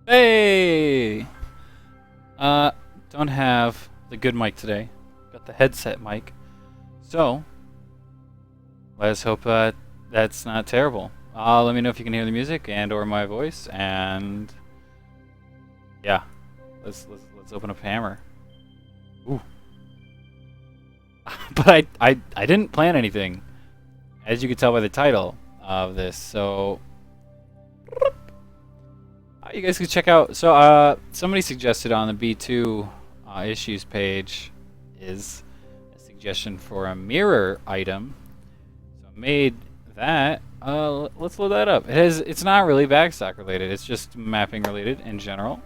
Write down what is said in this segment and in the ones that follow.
Hey! Uh, don't have the good mic today. Got the headset mic. So, let's hope that's not terrible. Let me know if you can hear the music and or my voice, and yeah, let's open up Hammer. Ooh. But I didn't plan anything, as you can tell by the title of this. So you guys can check out. So somebody suggested on the B2 issues page is a suggestion for a mirror item. So I made that. Let's load that up. It's not really backstock related. It's just mapping related in general.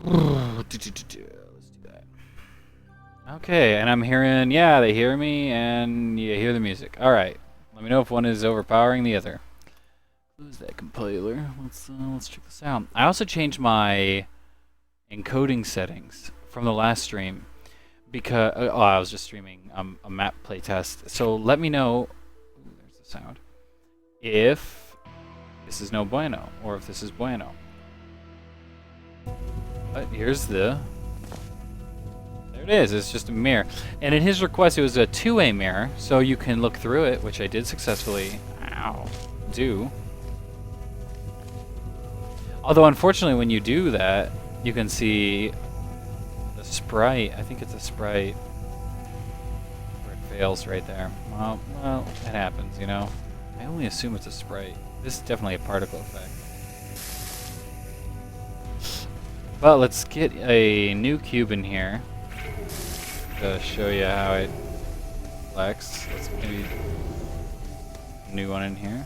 Let's do that. Okay, and I'm hearing, yeah, they hear me, and you hear the music. All right, let me know if one is overpowering the other. Close that compiler. Let's check this out. I also changed my encoding settings from the last stream because I was just streaming a map playtest. So let me know. Ooh, there's the sound. If this is no bueno, or if this is bueno. But here's the. There it is. It's just a mirror, and in his request, it was a two-way mirror, so you can look through it, which I did successfully. Do. Although, unfortunately, when you do that, you can see the sprite. I think it's a sprite where it fails right there. Well, it happens, you know. I only assume it's a sprite. This is definitely a particle effect. But let's get a new cube in here to show you how it reflects. Let's maybe a new one in here.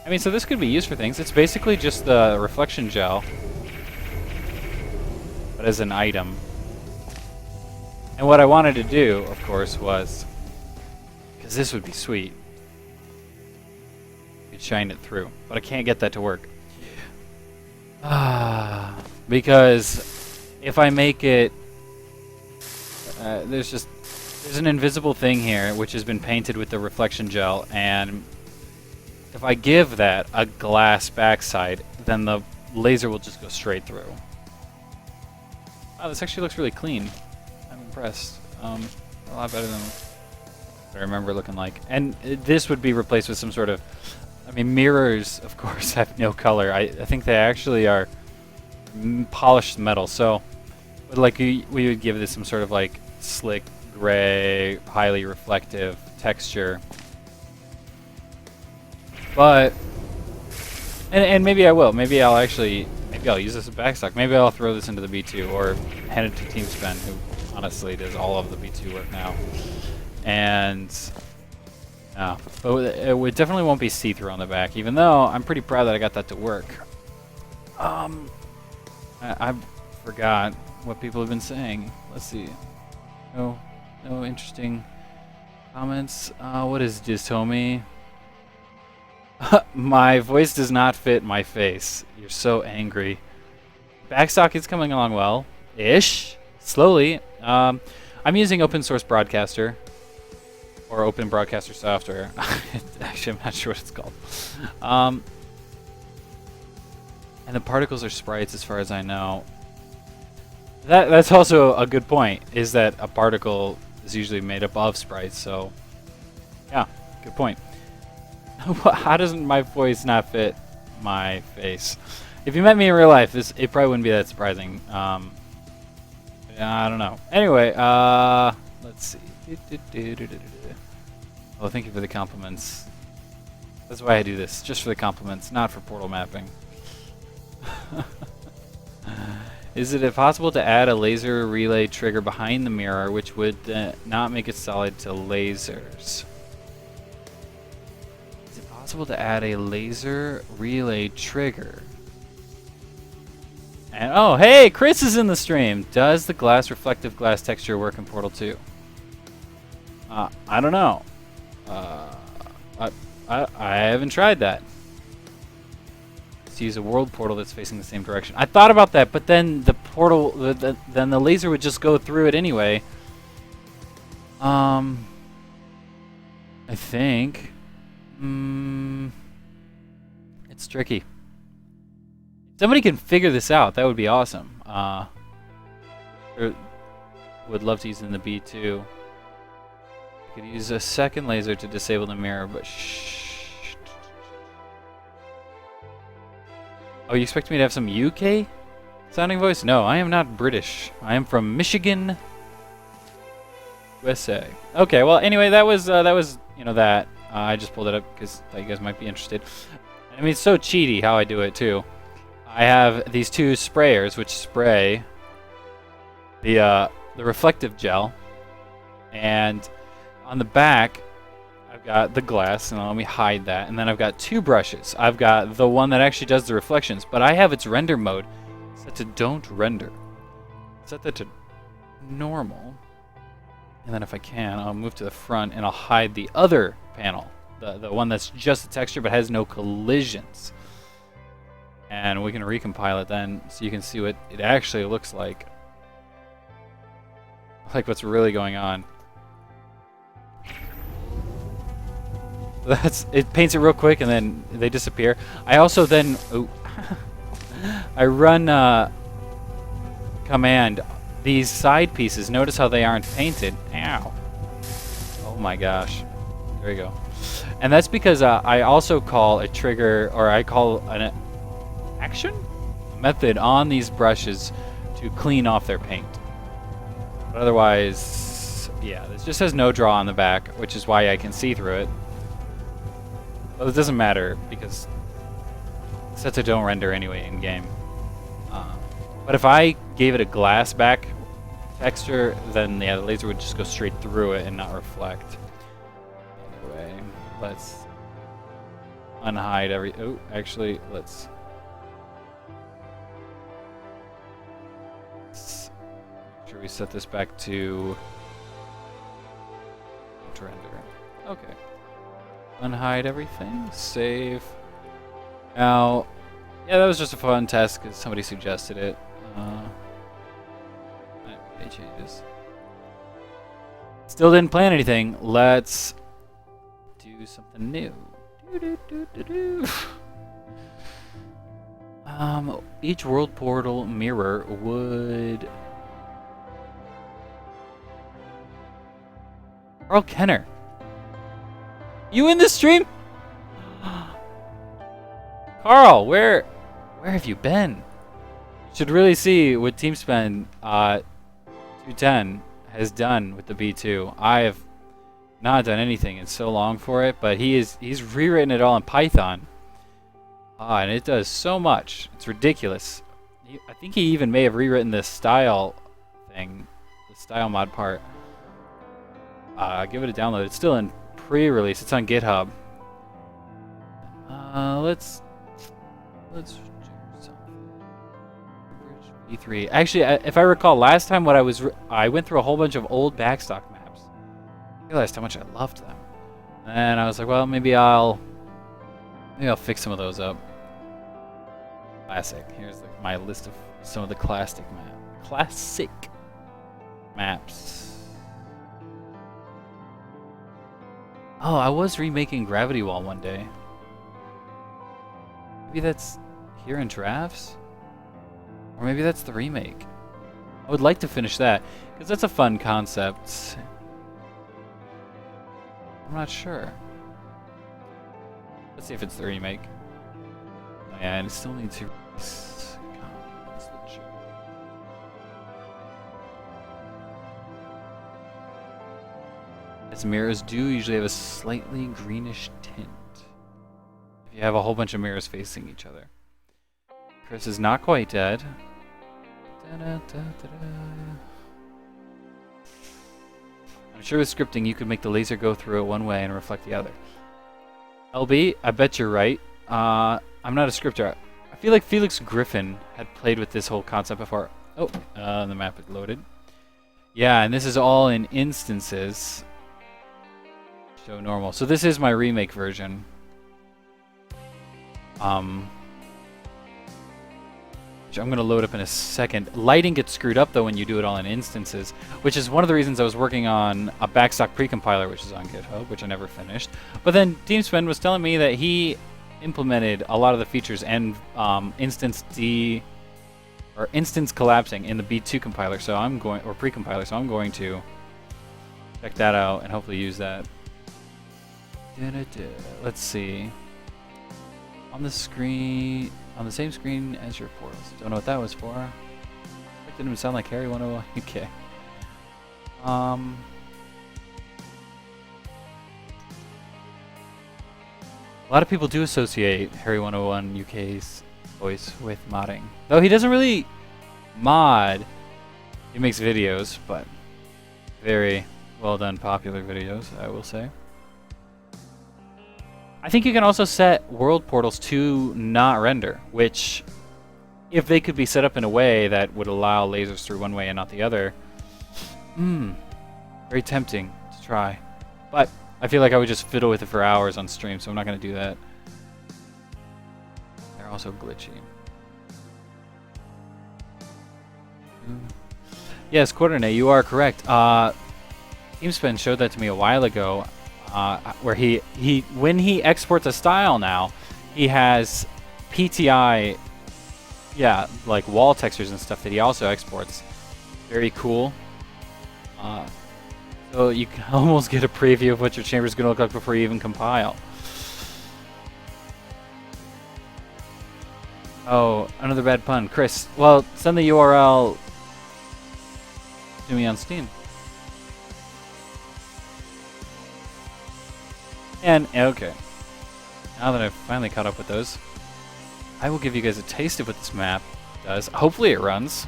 I mean, so this could be used for things. It's basically just the reflection gel, but as an item. And what I wanted to do, of course, was, because this would be sweet, you could shine it through, but I can't get that to work. Because if I make it, there's an invisible thing here which has been painted with the reflection gel, and if I give that a glass backside, then the laser will just go straight through. Wow, this actually looks really clean. I'm impressed. A lot better than what I remember looking like. And this would be replaced with some sort of, I mean, mirrors, of course, have no color. I think they actually are polished metal. So, but like we would give this some sort of like slick gray, highly reflective texture. But, and maybe I will. Maybe I'll use this as backstock. Maybe I'll throw this into the B2 or hand it to TeamSpen, who honestly does all of the B2 work now. And, but it definitely won't be see-through on the back, even though I'm pretty proud that I got that to work. I forgot what people have been saying. Let's see. No interesting comments. What is this, Tommy? My voice does not fit my face. You're so angry. Backstock is coming along well-ish. Slowly. I'm using open source broadcaster. Or open broadcaster software. Actually, I'm not sure what it's called. And the particles are sprites as far as I know. That's also a good point, is that a particle is usually made up of sprites, so yeah, good point. How doesn't my voice not fit my face? If you met me in real life, it probably wouldn't be that surprising. I don't know. Anyway, let's see. Oh, thank you for the compliments. That's why I do this, just for the compliments, not for portal mapping. Is it possible to add a laser relay trigger behind the mirror, which would not make it solid to lasers? Possible to add a laser relay trigger. And oh, hey, Chris is in the stream. Does the reflective glass texture work in Portal 2? I don't know. I haven't tried that. Let's use a world portal that's facing the same direction. I thought about that, but then the portal, then the laser would just go through it anyway. I think. It's tricky. If somebody can figure this out, that would be awesome. Would love to use it in the B2. Could use a second laser to disable the mirror, but shh. Oh, you expect me to have some UK sounding voice? No, I am not British. I am from Michigan, USA. Okay, well, anyway, that was you know that. I just pulled it up because I thought you guys might be interested. I mean, it's so cheaty how I do it too. I have these two sprayers which spray the reflective gel, and on the back I've got the glass, and let me hide that, and then I've got two brushes. I've got the one that actually does the reflections, but I have its render mode set to don't render. Set that to normal, and then if I can, I'll move to the front and I'll hide the other panel, the one that's just the texture but has no collisions, and we can recompile it then so you can see what it actually looks like what's really going on. It paints it real quick and then they disappear. I also then I run command these side pieces. Notice how they aren't painted. Ow. Oh my gosh. There you go. And that's because I also call a trigger, or I call an action method on these brushes to clean off their paint. But otherwise, yeah, this just has no draw on the back, which is why I can see through it. Well, it doesn't matter because it's set to don't render anyway in game. But if I gave it a glass back texture, then yeah, the laser would just go straight through it and not reflect. Anyway, let's unhide every. Oh, actually, let's make sure we set this back to render. Okay. Unhide everything. Save. Now, yeah, that was just a fun test because somebody suggested it. Any changes. Still didn't plan anything. Let's do something new. Each world portal mirror would. Carl Kenner. You in the stream? Carl, where have you been? You should really see what TeamSpend 210 has done with the B2. I have not done anything in so long for it, but he's rewritten it all in Python. And it does so much. It's ridiculous. I think he even may have rewritten the style thing, the style mod part. Give it a download. It's still in pre-release. It's on GitHub. Let's do something. E3. Actually, if I recall, last time I went through a whole bunch of old backstock maps. I realized how much I loved them, and I was like, well, maybe I'll fix some of those up. Classic. Here's my list of some of the classic maps. Oh, I was remaking Gravity Wall one day. Maybe that's here in drafts? Or maybe that's the remake. I would like to finish that, because that's a fun concept. I'm not sure. Let's see if it's the remake. Oh, yeah, and it still needs to... Its mirrors do usually have a slightly greenish tint. If you have a whole bunch of mirrors facing each other. Chris is not quite dead. I'm sure with scripting you could make the laser go through it one way and reflect the other. LB, I bet you're right. I'm not a scripter. I feel like Felix Griffin had played with this whole concept before. Oh, the map is loaded. Yeah, and this is all in instances. Show normal. So this is my remake version. Which I'm going to load up in a second. Lighting gets screwed up though when you do it all in instances, which is one of the reasons I was working on a backstock precompiler, which is on GitHub, which I never finished. But then TeamSpend was telling me that he implemented a lot of the features and instance collapsing in the B2 compiler. So I'm going, or pre-compiler. So I'm going to check that out and hopefully use that. Let's see. On the screen, on the same screen as your portals. Don't know what that was for. That didn't even sound like Harry 101 UK. A lot of people do associate Harry 101 UK's voice with modding. Though he doesn't really mod. He makes videos, but very well done, popular videos, I will say. I think you can also set world portals to not render, which, if they could be set up in a way that would allow lasers through one way and not the other, very tempting to try. But I feel like I would just fiddle with it for hours on stream, so I'm not going to do that. They're also glitchy. Yes, Coordinate, you are correct. TeamSpin showed that to me a while ago, where when he exports a style now, he has PTI, yeah, like wall textures and stuff that he also exports. Very cool. So you can almost get a preview of what your chamber is going to look like before you even compile. Oh, another bad pun. Chris, well, send the URL to me on Steam. And, okay. Now that I've finally caught up with those, I will give you guys a taste of what this map does. Hopefully it runs.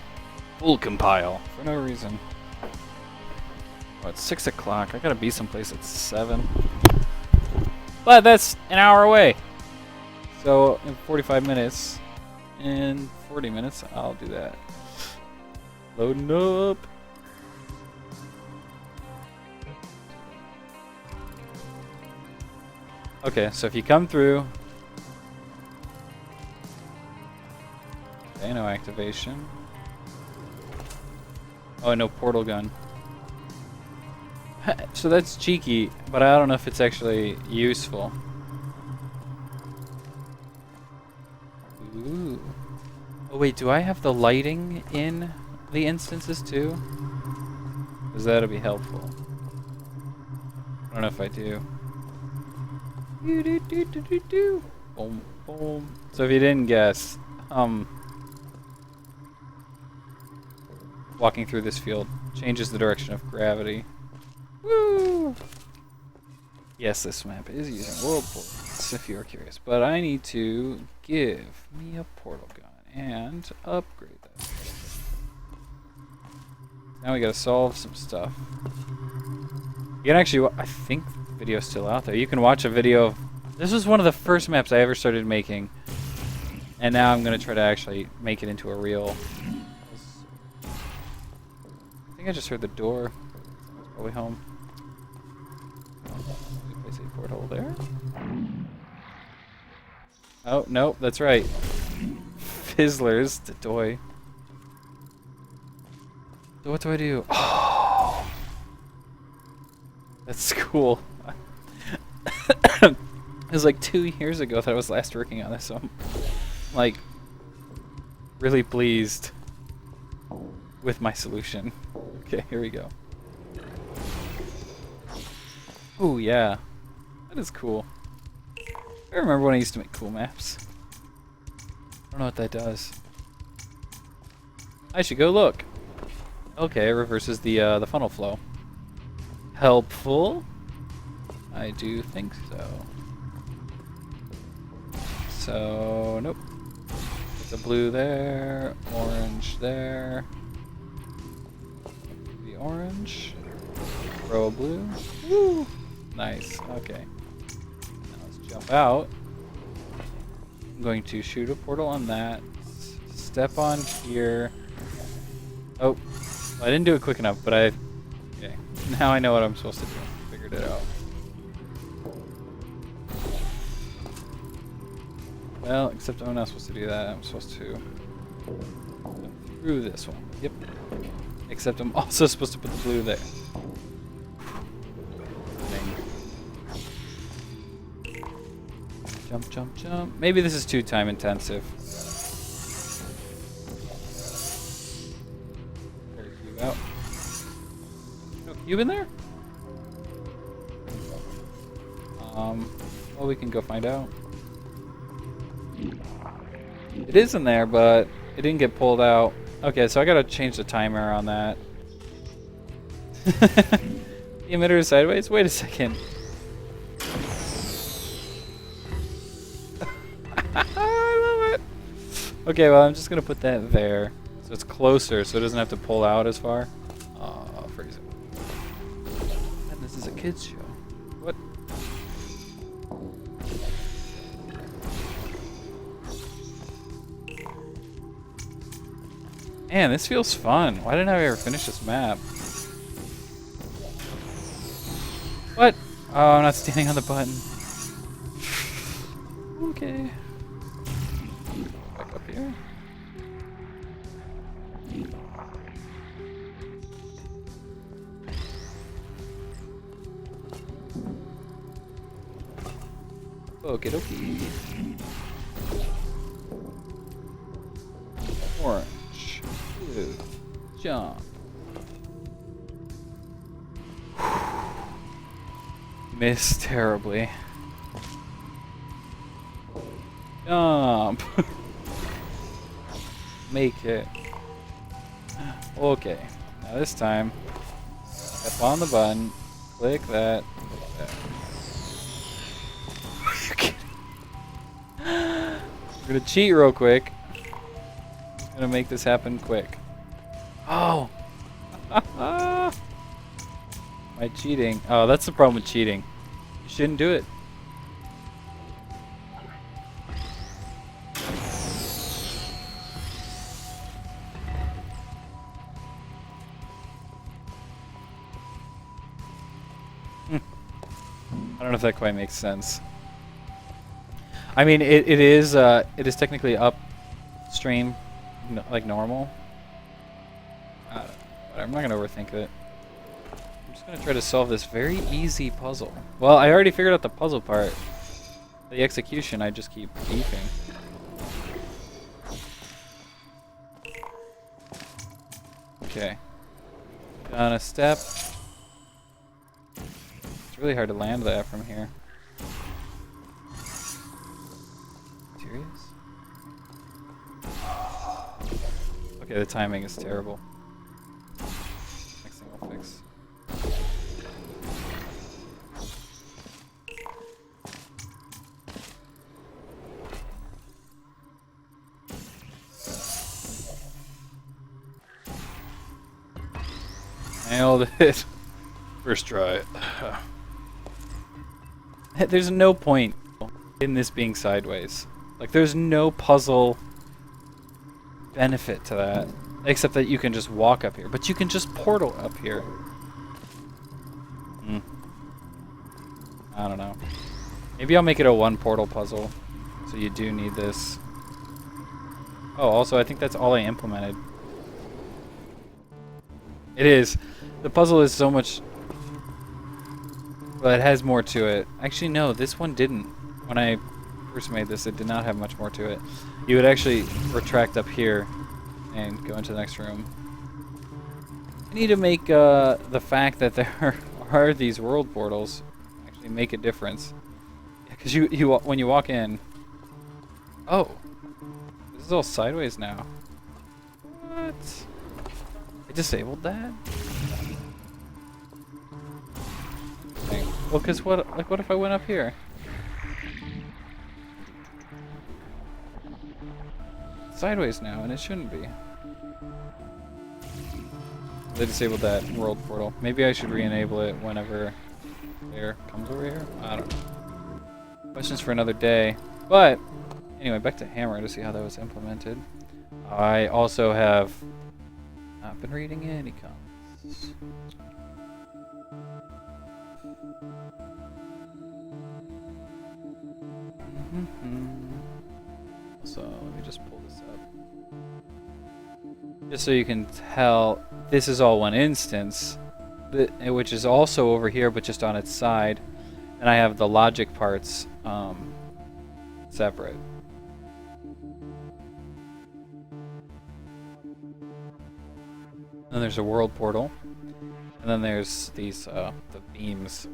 Full compile. For no reason. Oh, it's 6 o'clock. I gotta be someplace at 7. But that's an hour away. So, in 45 minutes, in 40 minutes, I'll do that. Loading up. Okay, so if you come through... Okay, no activation. Oh, no portal gun. So that's cheeky, but I don't know if it's actually useful. Ooh. Oh wait, do I have the lighting in the instances too? Because that'll be helpful. I don't know if I do. Boom, boom. So if you didn't guess, walking through this field changes the direction of gravity. Woo! Yes, this map is using world portals, if you're curious. But I need to give me a portal gun and upgrade that. Now we gotta solve some stuff. You can actually, I think the video's still out there. You can watch a video of, this was one of the first maps I ever started making. And now I'm gonna try to actually make it into a real. I think I just heard the door. It's probably home. Place a portal there. Oh, no, that's right. Fizzlers, the toy. So what do I do? Oh! That's cool. It was like 2 years ago that I was last working on this, so I'm like really pleased with my solution. Okay, here we go. Ooh, yeah. That is cool. I remember when I used to make cool maps. I don't know what that does. I should go look. Okay, it reverses the funnel flow. Helpful? I do think so. So, nope. Put the blue there, orange there. The orange. Throw a blue. Woo! Nice, okay. Now let's jump out. I'm going to shoot a portal on that. Step on here. Oh, well, I didn't do it quick enough, but okay. Now I know what I'm supposed to do. Figured it out. Well, except I'm not supposed to do that. I'm supposed to go through this one. Yep. Except I'm also supposed to put the blue there. Jump, jump, jump. Maybe this is too time intensive. Pull the cube out. No cube in there? Well, we can go find out. It is in there, but it didn't get pulled out. Okay, so I gotta change the timer on that. The emitter is sideways? Wait a second. I love it. Okay, well, I'm just gonna put that there. So it's closer, so it doesn't have to pull out as far. Freezing. And this is a kid's show. What? Man, this feels fun. Why didn't I ever finish this map? What? Oh, I'm not standing on the button. Okay. Back up here. Okie dokie. Orange. Blue. Jump. Missed terribly. Jump. Make it. Okay. Now this time, step on the button, click that. Are you kidding? We're gonna cheat real quick. Gonna make this happen quick. Oh! Am I cheating? Oh, that's the problem with cheating. You shouldn't do it. I don't know if that quite makes sense. I mean, it is technically upstream, like normal. I'm not gonna overthink it. I'm just gonna try to solve this very easy puzzle. Well, I already figured out the puzzle part. The execution, I just keep beefing. Okay. On a step. It's really hard to land that from here. Serious? Okay, the timing is terrible. Next thing I'll fix. Nailed it. First try. There's no point in this being sideways. Like, there's no puzzle benefit to that. Except that you can just walk up here. But you can just portal up here. I don't know. Maybe I'll make it a one portal puzzle. So you do need this. Oh, also, I think that's all I implemented. It is. The puzzle is so much... Well, it has more to it. Actually, no, this one didn't. When I first made this, it did not have much more to it. You would actually retract up here and go into the next room. I need to make the fact that there are these world portals actually make a difference. Because when you walk in... Oh! This is all sideways now. What? I disabled that? Well, cause what if I went up here? It's sideways now, and it shouldn't be. They disabled that world portal. Maybe I should re-enable it whenever there comes over here. I don't know. Questions for another day. But anyway, back to Hammer to see how that was implemented. I also have not been reading any comments. So let me just pull this up. Just so you can tell, this is all one instance, which is also over here, but just on its side. And I have the logic parts separate. Then there's a world portal. And then there's these, the beams.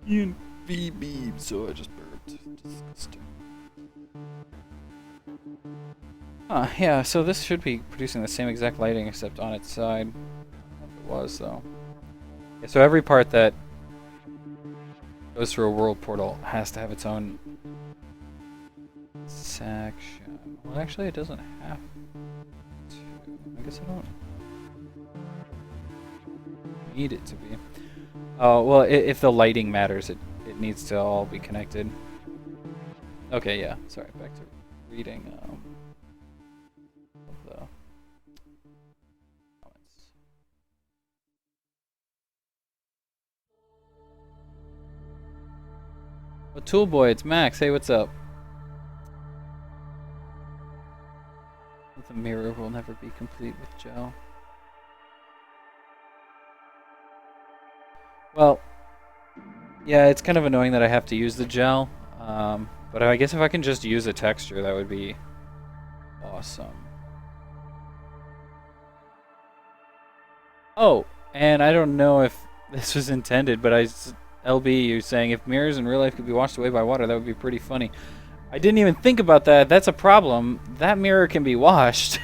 ENV beams, so I just burped. Disgusting. Yeah, so this should be producing the same exact lighting except on its side. If it was, though. Yeah, so every part that goes through a world portal has to have its own section. Well, actually, it doesn't have to. I guess I don't need it to be. Oh, well, if the lighting matters, it needs to all be connected. Okay, yeah. Sorry, back to reading of the comments. Oh, Tool Boy, it's Max. Hey, what's up? The mirror will never be complete with gel. Well, yeah, it's kind of annoying that I have to use the gel, but I guess if I can just use a texture, that would be awesome. Oh, and I don't know if this was intended, but LB, you're saying if mirrors in real life could be washed away by water, that would be pretty funny. I didn't even think about that. That's a problem. That mirror can be washed.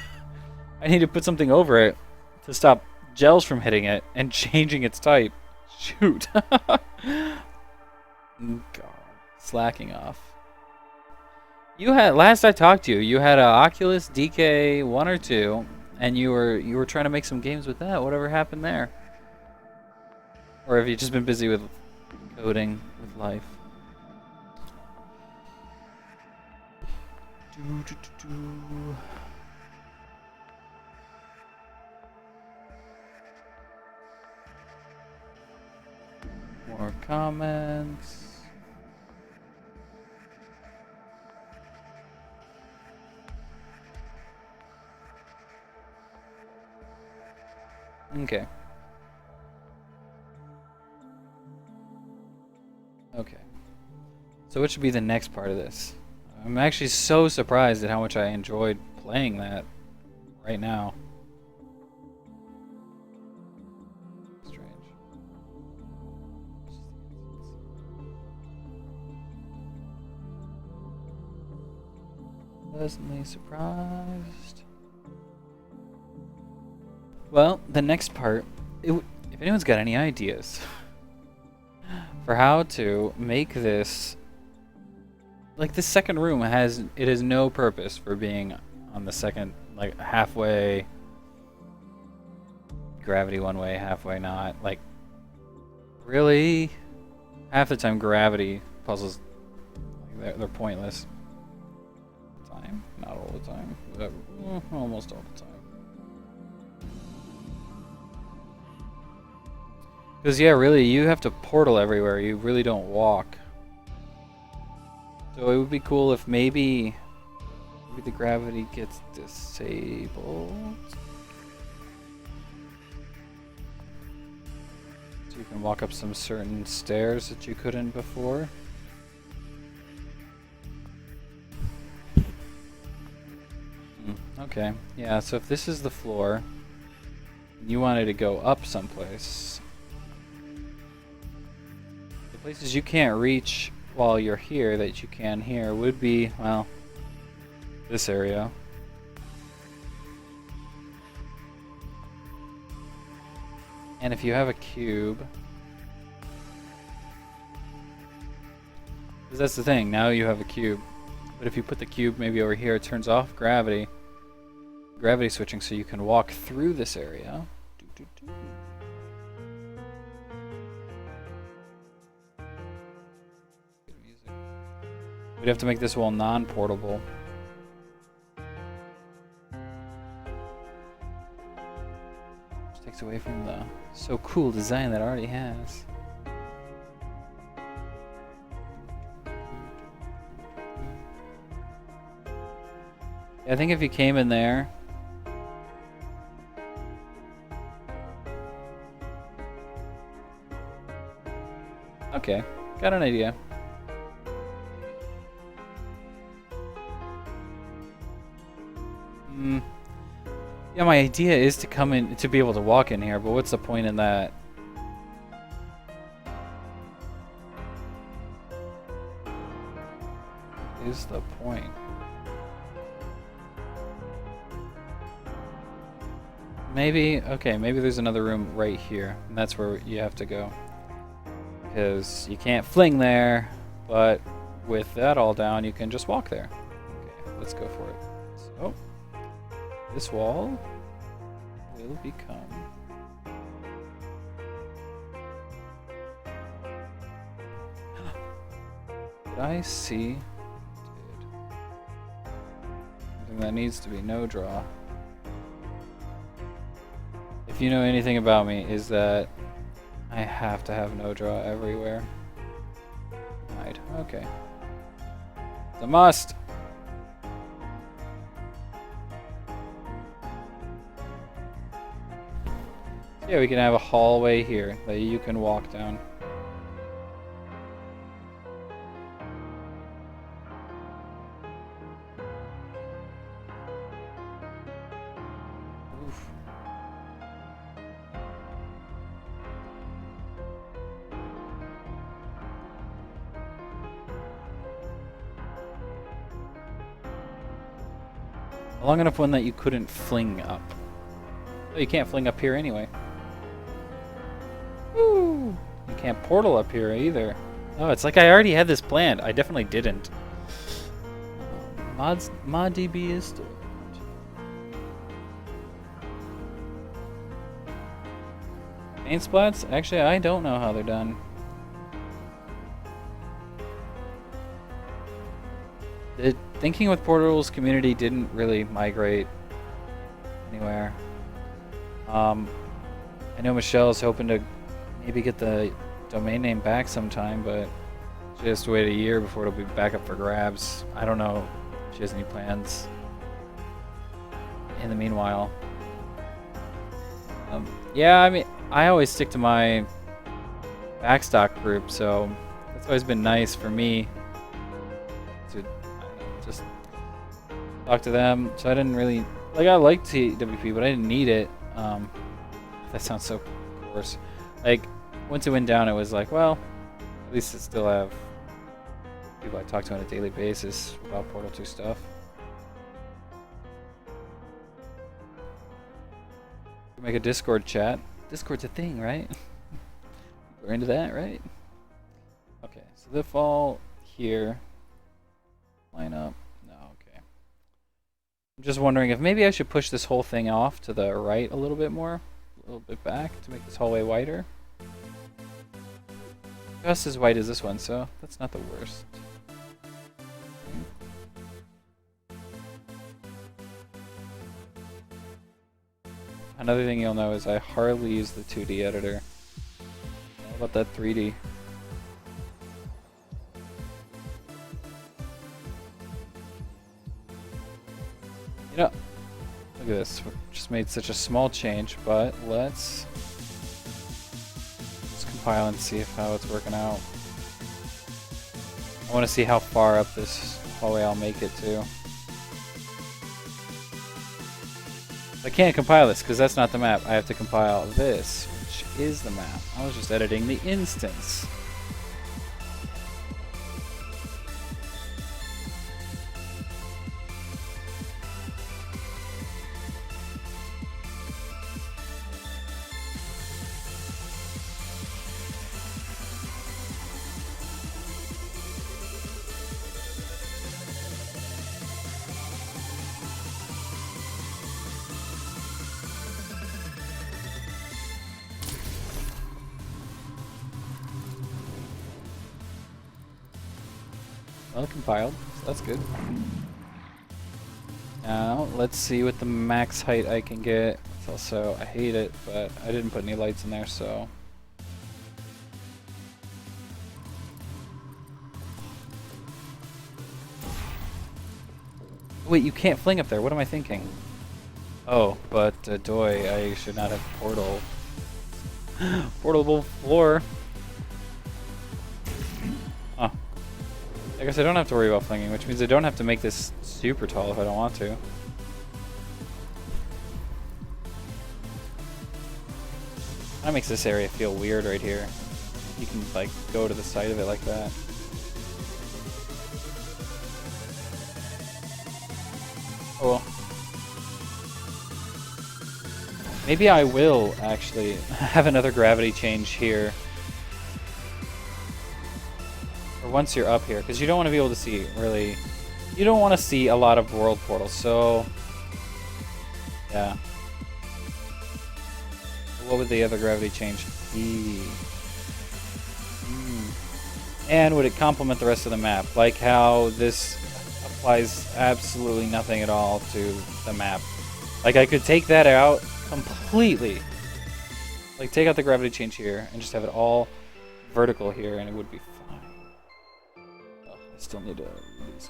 I need to put something over it to stop gels from hitting it and changing its type. Shoot. God. Slacking off. You had, last I talked to you, you had a Oculus DK1 or 2, and you were trying to make some games with that. Whatever happened there? Or have you just been busy with coding with life? More comments. Okay. Okay. So what should be the next part of this? I'm actually so surprised at how much I enjoyed playing that right now. Strange. Pleasantly surprised. Well, the next part, if anyone's got any ideas for how to make this, like the second room has no purpose for being on the second, like halfway gravity one way, halfway not. Like, really? Half the time gravity puzzles, like, they're pointless. Not all the time, but almost all the time. Because, yeah, really, you have to portal everywhere. You really don't walk. So it would be cool if maybe the gravity gets disabled. So you can walk up some certain stairs that you couldn't before. Okay, yeah, so if this is the floor, and you wanted to go up someplace, the places you can't reach while you're here that you can here would be, well, this area. And if you have a cube, because that's the thing, now you have a cube. But if you put the cube maybe over here, it turns off gravity switching, so you can walk through this area. We'd have to make this wall non-portable. Which takes away from the so cool design that it already has. I think if you came in there, okay, got an idea. Mm, yeah, my idea is to come in, to be able to walk in here, but what's the point in that? Is the point? Maybe, okay, maybe there's another room right here, and that's where you have to go. Because you can't fling there, but with that all down, you can just walk there. Okay, let's go for it. So, this wall will become... Did I see... Something that needs to be no draw. If you know anything about me, is that I have to have no draw everywhere. Right, okay. It's a must! Yeah, we can have a hallway here that you can walk down. Oof. A long enough one that you couldn't fling up. Well, you can't fling up here anyway. Woo! You can't portal up here either. Oh, it's like I already had this planned. I definitely didn't. ModDB is still... Paint splats? Actually, I don't know how they're done. The Thinking with Portals community didn't really migrate anywhere. I know Michelle's hoping to maybe get the domain name back sometime, but she has to wait a year before it'll be back up for grabs. I don't know if she has any plans in the meanwhile. Yeah, I mean, I always stick to my backstock group, so it's always been nice for me to, I don't know, just talk to them. So I didn't really, like, I liked TWP, but I didn't need it. That sounds so coarse. Like, once it went down, it was like, well, at least I still have people I talk to on a daily basis about Portal 2 stuff. Make a Discord chat. Discord's a thing, right? We're into that, right? Okay, so the fall here. Line up. No, okay. I'm just wondering if maybe I should push this whole thing off to the right a little bit more. A little bit back to make this hallway wider. Just as wide as this one, so that's not the worst. Another thing you'll know is I hardly use the 2D editor. How about that 3D? You know, look at this. We just made such a small change, but let's compile and see how it's working out. I want to see how far up this hallway I'll make it to. I can't compile this because that's not the map. I have to compile this, which is the map. I was just editing the instance. Well, compiled, so that's good. Now, let's see what the max height I can get. It's also, I hate it, but I didn't put any lights in there, so... Wait, you can't fling up there, what am I thinking? Oh, but Doi, I should not have portal. Portable floor. Huh. I guess I don't have to worry about flinging, which means I don't have to make this super tall if I don't want to. That makes this area feel weird right here. You can like go to the side of it like that. Oh well. Maybe I will actually have another gravity change here. Or once you're up here, because you don't want to be able to see really. You don't want to see a lot of world portals, so yeah. What would the other gravity change be? And would it complement the rest of the map? Like how this applies absolutely nothing at all to the map. Like I could take that out completely. Like take out the gravity change here and just have it all vertical here and it would be fine. Oh, I still need to read these comments.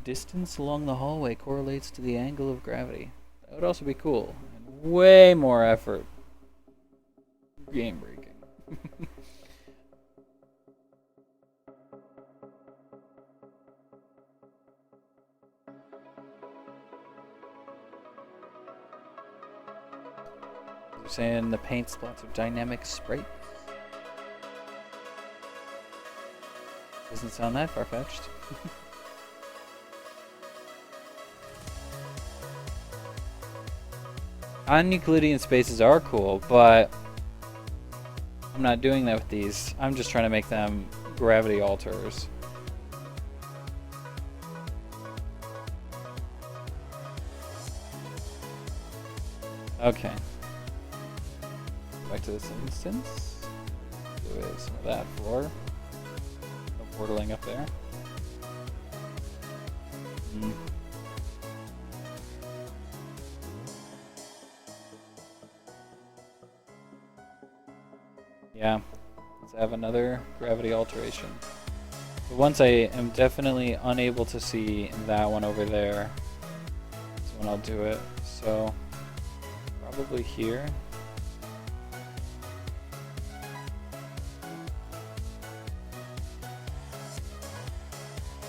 Distance along the hallway correlates to the angle of gravity. That would also be cool. And way more effort. Game breaking. You're saying the paint spots are dynamic sprites? Doesn't sound that far-fetched. Non-Euclidean spaces are cool, but I'm not doing that with these. I'm just trying to make them gravity alters. Okay. Back to this instance. Do some of that floor. No portaling up there. Yeah, let's have another gravity alteration. But once I am definitely unable to see that one over there, that's when I'll do it. So, probably here.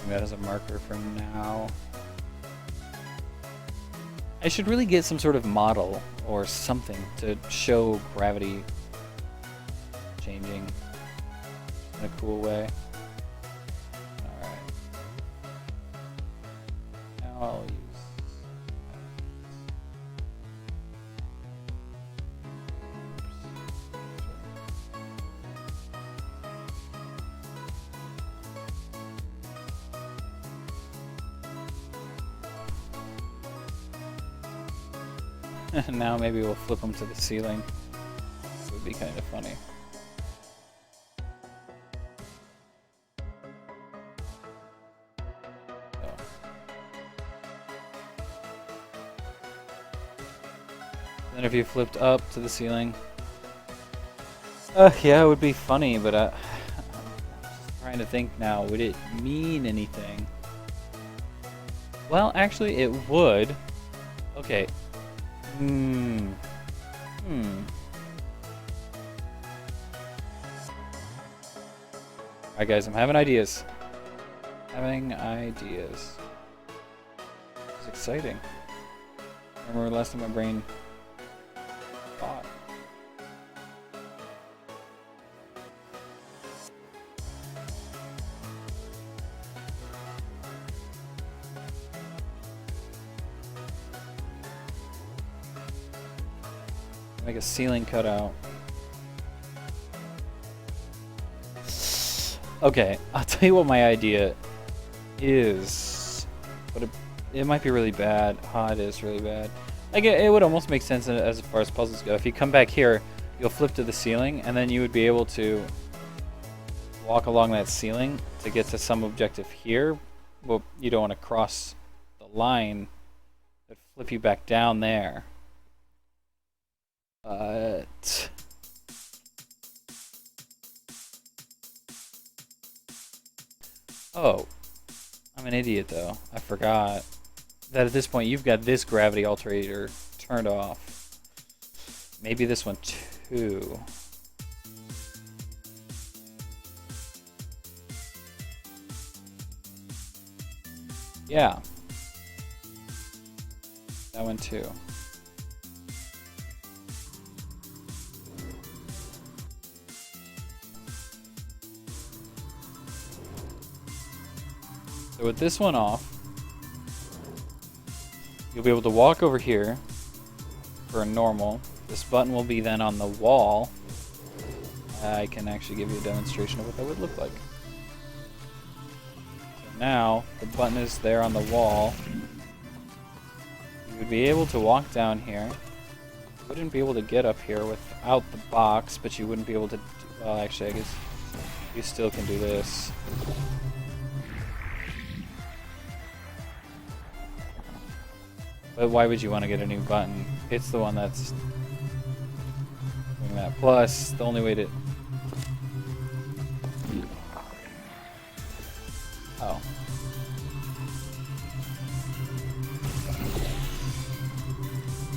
That as a marker for now. I should really get some sort of model or something to show gravity changing in a cool way. Alright. Now I'll use now maybe we'll flip them to the ceiling. It would be kind of funny. Then if you flipped up to the ceiling, yeah, it would be funny, but I'm just trying to think now, would it mean anything? Well, actually, it would. Okay. Alright, guys, I'm having ideas. Having ideas. It's exciting. I remember last time my brain thought. Make a ceiling cutout. Okay, I'll tell you what my idea is, but it might be really bad. It is really bad. Like it would almost make sense as far as puzzles go. If you come back here, you'll flip to the ceiling, and then you would be able to walk along that ceiling to get to some objective here. Well, you don't want to cross the line that flip you back down there. But oh, I'm an idiot though. I forgot that at this point you've got this gravity alterator turned off. Maybe this one too. Yeah. That one too. So with this one off, you'll be able to walk over here for a normal. This button will be then on the wall. I can actually give you a demonstration of what that would look like. So now, the button is there on the wall. You would be able to walk down here. You wouldn't be able to get up here without the box, but you wouldn't be able to... well, actually, I guess you still can do this. But why would you want to get a new button? It's the one that's doing that. Plus, the only way to... oh.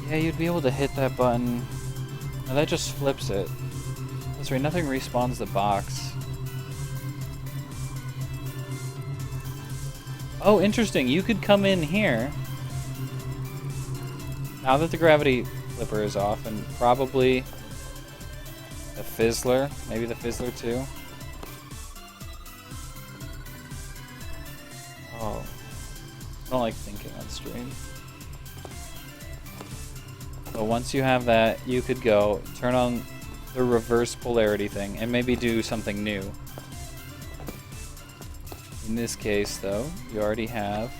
Yeah, you'd be able to hit that button. Now that just flips it. That's right, nothing respawns the box. Oh, interesting. You could come in here. Now that the gravity flipper is off, and probably the fizzler, maybe the fizzler too. Oh, I don't like thinking on stream. But once you have that, you could go turn on the reverse polarity thing and maybe do something new. In this case, though, you already have.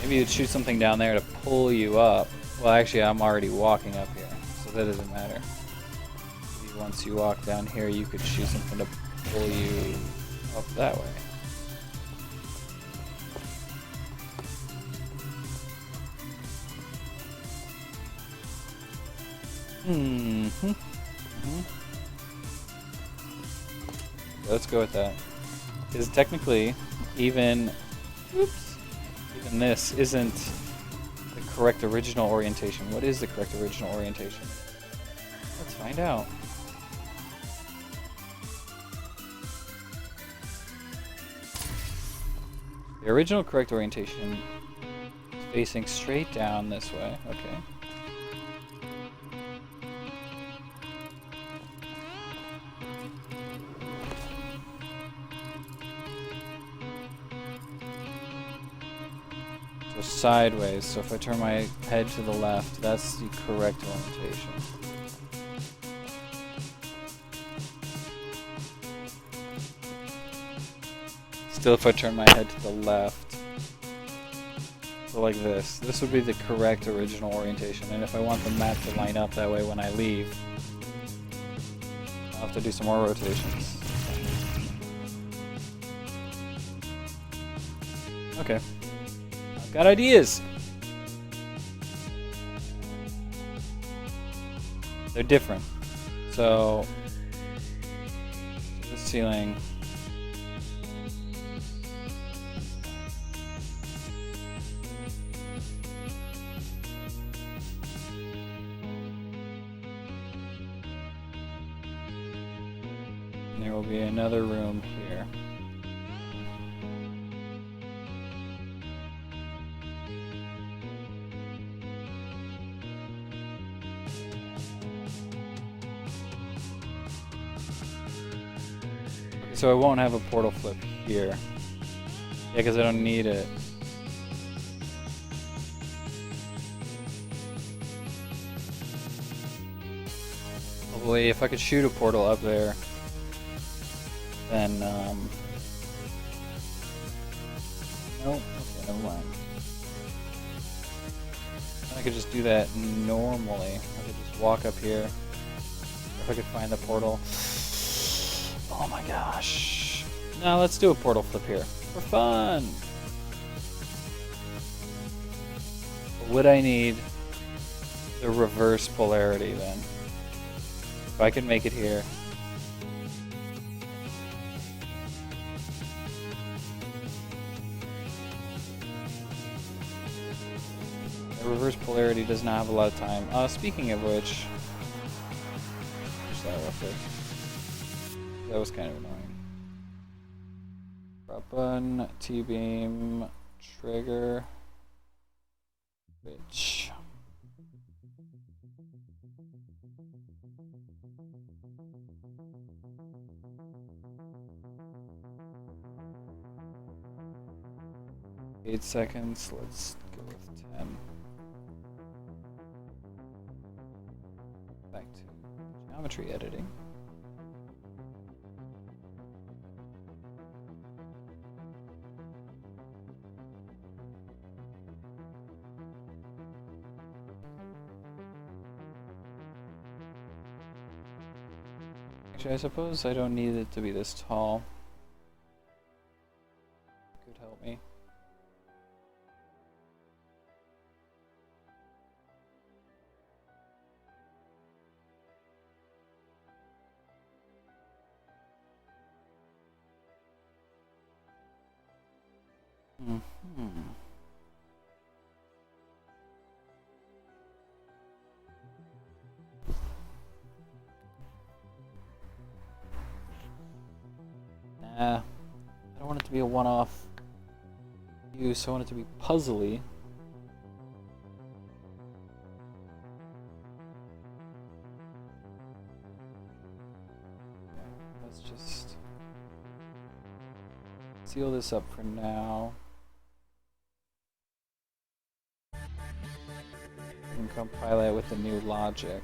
Maybe you'd shoot something down there to pull you up. Well, actually, I'm already walking up here, so that doesn't matter. Maybe once you walk down here, you could shoot something to pull you up that way. Let's go with that. Because technically, even this isn't the correct original orientation. What is the correct original orientation? Let's find out. The original correct orientation is facing straight down this way. Okay. Sideways, so if I turn my head to the left, that's the correct orientation. Still, if I turn my head to the left, so like this would be the correct original orientation, and if I want the map to line up that way when I leave, I'll have to do some more rotations. Okay. Got ideas. They're different. So the ceiling. And there will be another room here. So I won't have a portal flip here. Yeah, because I don't need it. Hopefully, if I could shoot a portal up there, then, nope, okay, never mind. I could just do that normally. I could just walk up here. If I could find the portal. Oh my gosh. Now let's do a portal flip here. For fun! But would I need the reverse polarity then? If I could make it here. The reverse polarity does not have a lot of time. Speaking of which, just that real quick. That was kind of annoying. Drop button, T-beam, trigger, switch. Eight seconds, let's go with 10. Back to geometry editing. Actually, I suppose I don't need it to be this tall. It could help me. Nah, I don't want it to be a one-off use. I want it to be puzzly. Okay, let's just seal this up for now. And compile it with the new logic.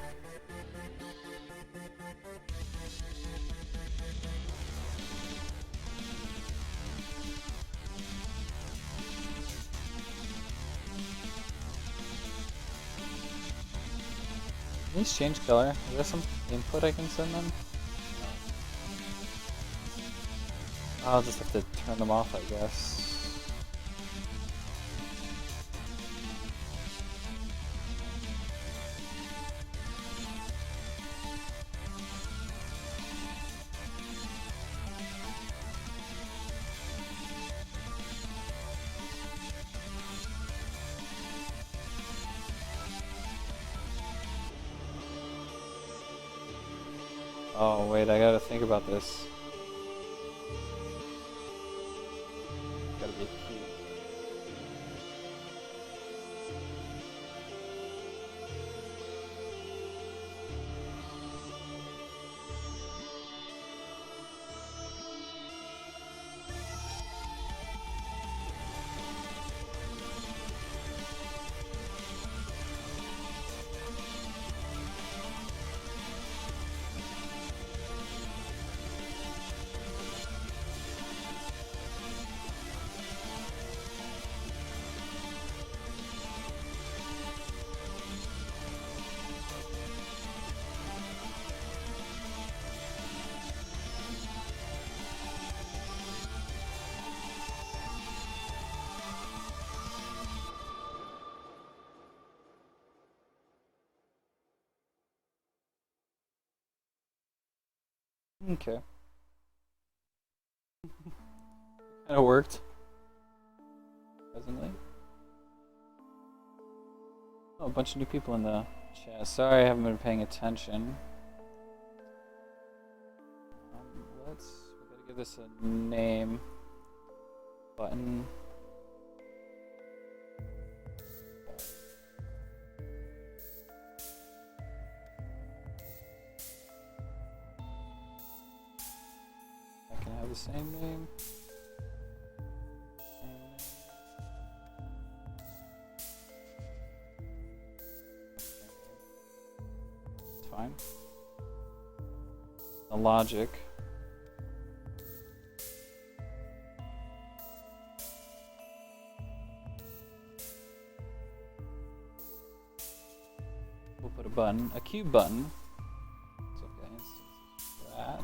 Can these change color? Is there some input I can send them? I'll just have to turn them off, I guess. Oh wait, I gotta think about this. Gotta be cute. Okay. Kinda worked. Presently. Oh, a bunch of new people in the chat. Sorry I haven't been paying attention. We gotta give this a name. Button. Same name. It's fine. The logic. We'll put a button, a cube button. It's okay. It's that.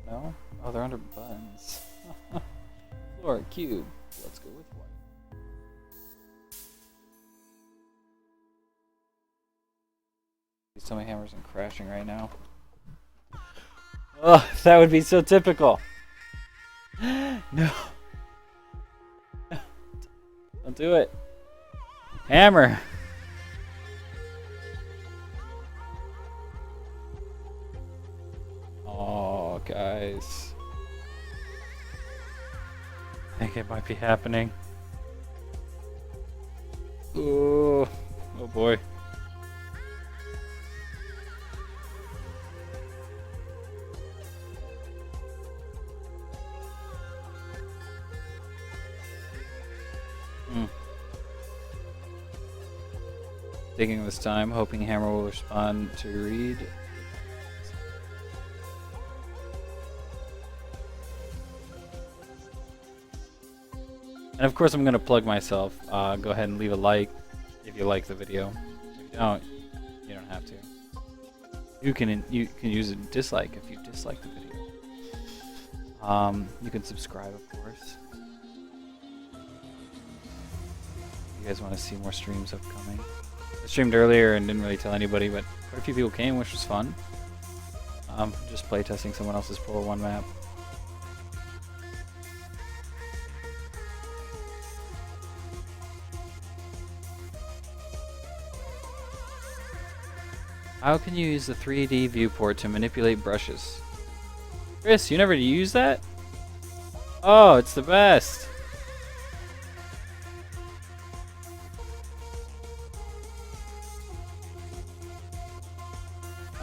No? Oh, they're under buttons. Floor, cube. Let's go with white. Please tell me Hammer isn't crashing right now. Oh, that would be so typical. No. Don't do it. Hammer. Oh, guys. I think it might be happening. Ooh. Oh boy. Taking this time, hoping Hammer will respond to read. And of course I'm going to plug myself. Go ahead and leave a like if you like the video. If you don't, you don't have to. You can use a dislike if you dislike the video. You can subscribe, of course. If you guys want to see more streams upcoming. I streamed earlier and didn't really tell anybody, but quite a few people came, which was fun. Just playtesting someone else's Polar 1 map. How can you use the 3D viewport to manipulate brushes? Chris, you never use that? Oh, it's the best!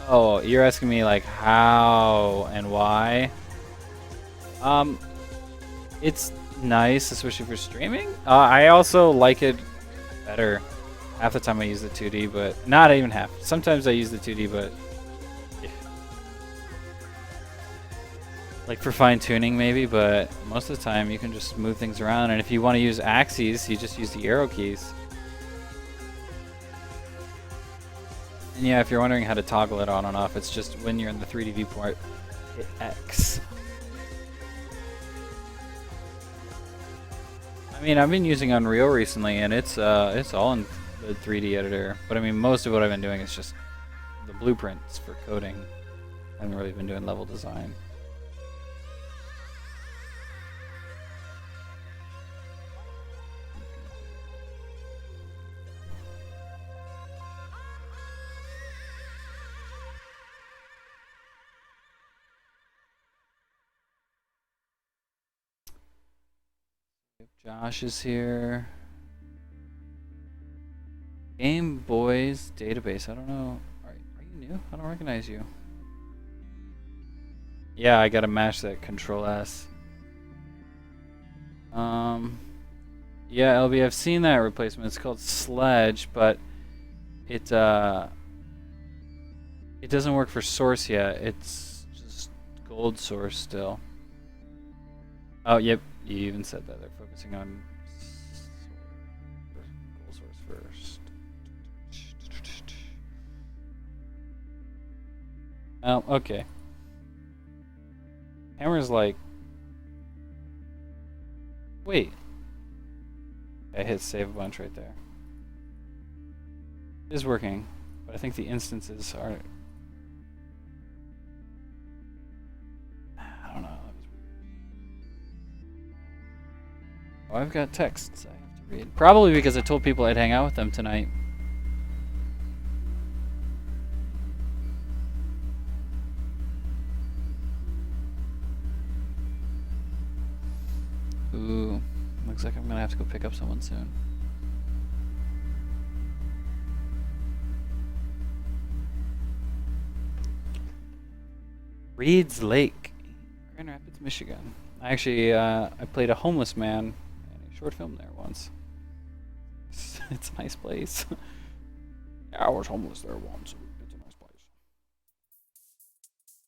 Oh, you're asking me like how and why? It's nice, especially for streaming. I also like it better. Half the time I use the 2D, but not even half. Sometimes I use the 2D, but yeah. Like for fine tuning maybe, but most of the time you can just move things around. And if you want to use axes, you just use the arrow keys. And yeah, if you're wondering how to toggle it on and off, it's just when you're in the 3D viewport, hit X. I mean, I've been using Unreal recently, and it's all in the 3D editor. But I mean, most of what I've been doing is just the blueprints for coding. I haven't really been doing level design. Josh is here. Game Boys database. I don't know. Are you new? I don't recognize you. Yeah, I gotta mash that Control S. Yeah, LB, I've seen that replacement. It's called Sledge, but it doesn't work for Source yet. It's just Gold Source still. Oh, yep. You even said that they're focusing on Gold Source first. Okay. Hammer's like... Wait. I hit save a bunch right there. It is working, but I think the instances are... I don't know. Oh, I've got texts I have to read. Probably because I told people I'd hang out with them tonight. Ooh, looks like I'm gonna have to go pick up someone soon. Reed's Lake, Grand Rapids, Michigan. Actually, I played a homeless man in a short film there once. It's a nice place. Yeah, I was homeless there once. It's a nice place.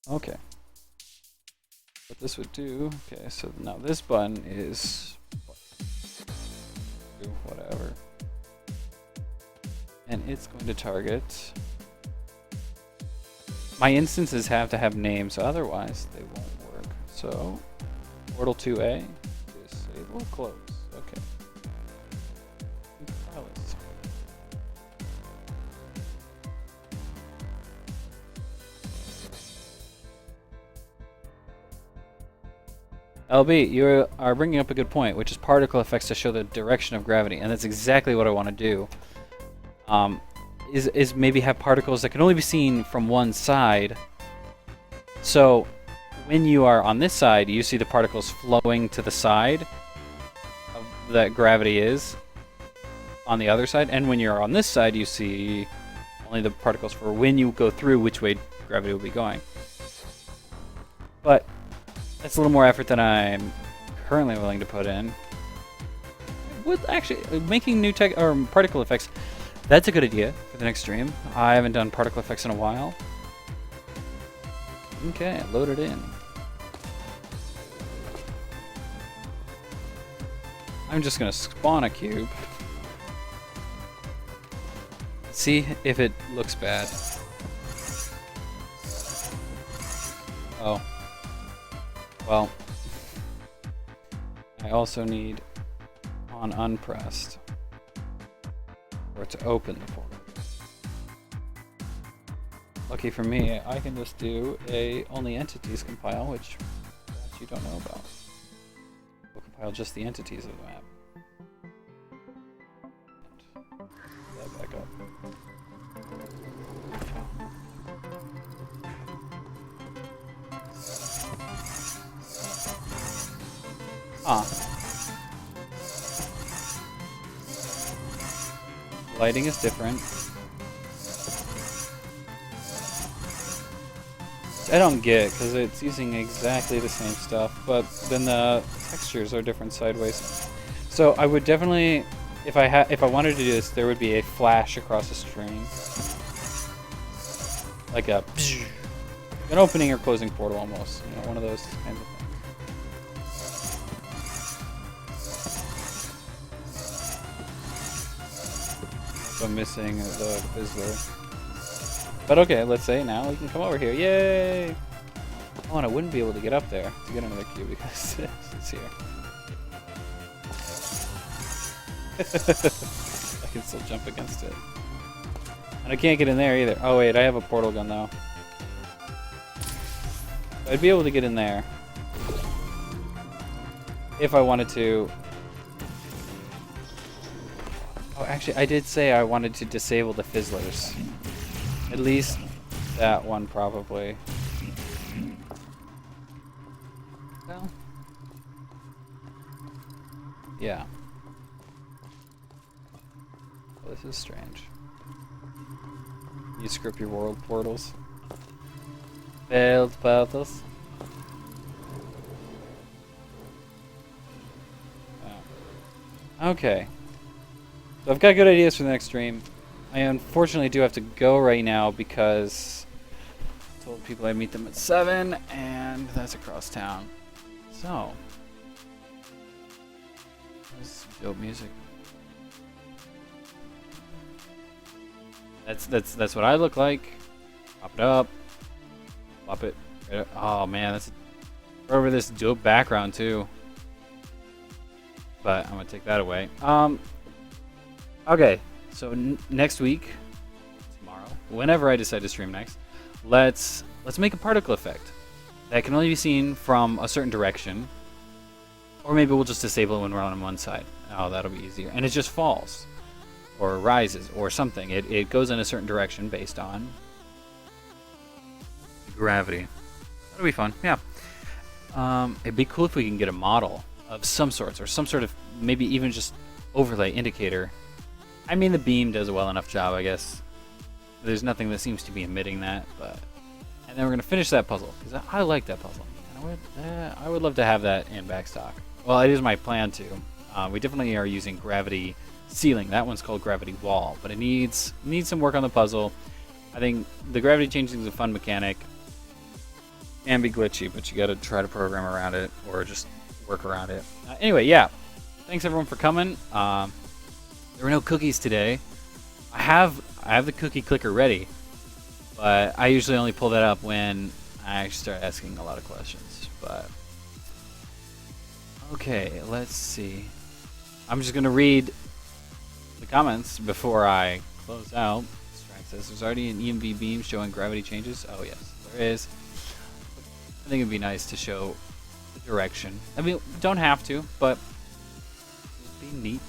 Okay. What this would do, okay, so now this button is do whatever. And it's going to target. My instances have to have names, otherwise they won't work. So, Portal 2A, disable, close. Okay. Pilot. LB, you are bringing up a good point, which is particle effects to show the direction of gravity, and that's exactly what I want to do. Is maybe have particles that can only be seen from one side. So when you are on this side, you see the particles flowing to the side of that gravity is on the other side, and when you're on this side, you see only the particles for when you go through which way gravity will be going. But that's a little more effort than I'm currently willing to put in. With actually making new tech or particle effects, that's a good idea for the next stream. I haven't done particle effects in a while. Okay, load it in. I'm just gonna spawn a cube. See if it looks bad. Oh. Well. I also need on unpressed for it to open the portal. Lucky for me, I can just do a only entities compile, which perhaps you don't know about. We'll compile just the entities of the map. And that back up. Lighting is different. I don't get because it's using exactly the same stuff, but then the textures are different sideways. So I would definitely, if I wanted to do this, there would be a flash across the screen, like an opening or closing portal almost. You know, one of those kinds of things. So I'm missing the Fizzler. But okay, let's say now we can come over here. Yay! Oh, and I wouldn't be able to get up there to get another cube because it's here. I can still jump against it. And I can't get in there either. Oh wait, I have a portal gun though. I'd be able to get in there if I wanted to. Oh, actually, I did say I wanted to disable the Fizzlers. At least that one, probably. Well, yeah. Well, this is strange. You script your world portals. Failed portals. Oh. Okay. So I've got good ideas for the next stream. I unfortunately do have to go right now because I told people I'd meet them at 7, and that's across town. So, this is dope music. That's what I look like. Pop it up. Pop it. Right up. Oh man, that's over this dope background too. But I'm gonna take that away. Okay. So next week, tomorrow, whenever I decide to stream next, let's make a particle effect that can only be seen from a certain direction, or maybe we'll just disable it when we're on one side. Oh, that'll be easier. And it just falls, or rises, or something. It goes in a certain direction based on gravity. That'll be fun. Yeah. It'd be cool if we can get a model of some sorts, or some sort of maybe even just overlay indicator. I mean, the beam does a well enough job, I guess. There's nothing that seems to be emitting that, but... And then we're going to finish that puzzle, because I like that puzzle. I would love to have that in backstock. Well, it is my plan to. We definitely are using gravity ceiling. That one's called gravity wall, but it needs some work on the puzzle. I think the gravity changing is a fun mechanic. Can be glitchy, but you got to try to program around it, or just work around it. Anyway, yeah. Thanks everyone for coming. There were no cookies today. I have the cookie clicker ready, but I usually only pull that up when I actually start asking a lot of questions. But okay, let's see. I'm just gonna read the comments before I close out. Strike says there's already an EMV beam showing gravity changes. Oh yes, there is. I think it'd be nice to show the direction. I mean, don't have to, but it'd be neat.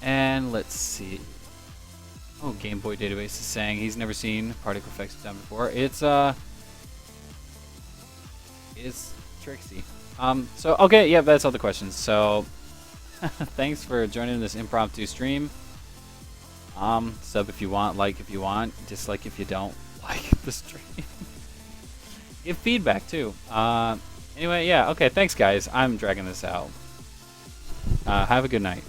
And let's see. Oh, Game Boy Database is saying he's never seen particle effects done before. It's Trixie. So okay, yeah, that's all the questions. So thanks for joining this impromptu stream. Sub if you want, like if you want, dislike if you don't like the stream. Give feedback too. Anyway, yeah, okay, thanks guys. I'm dragging this out. Have a good night.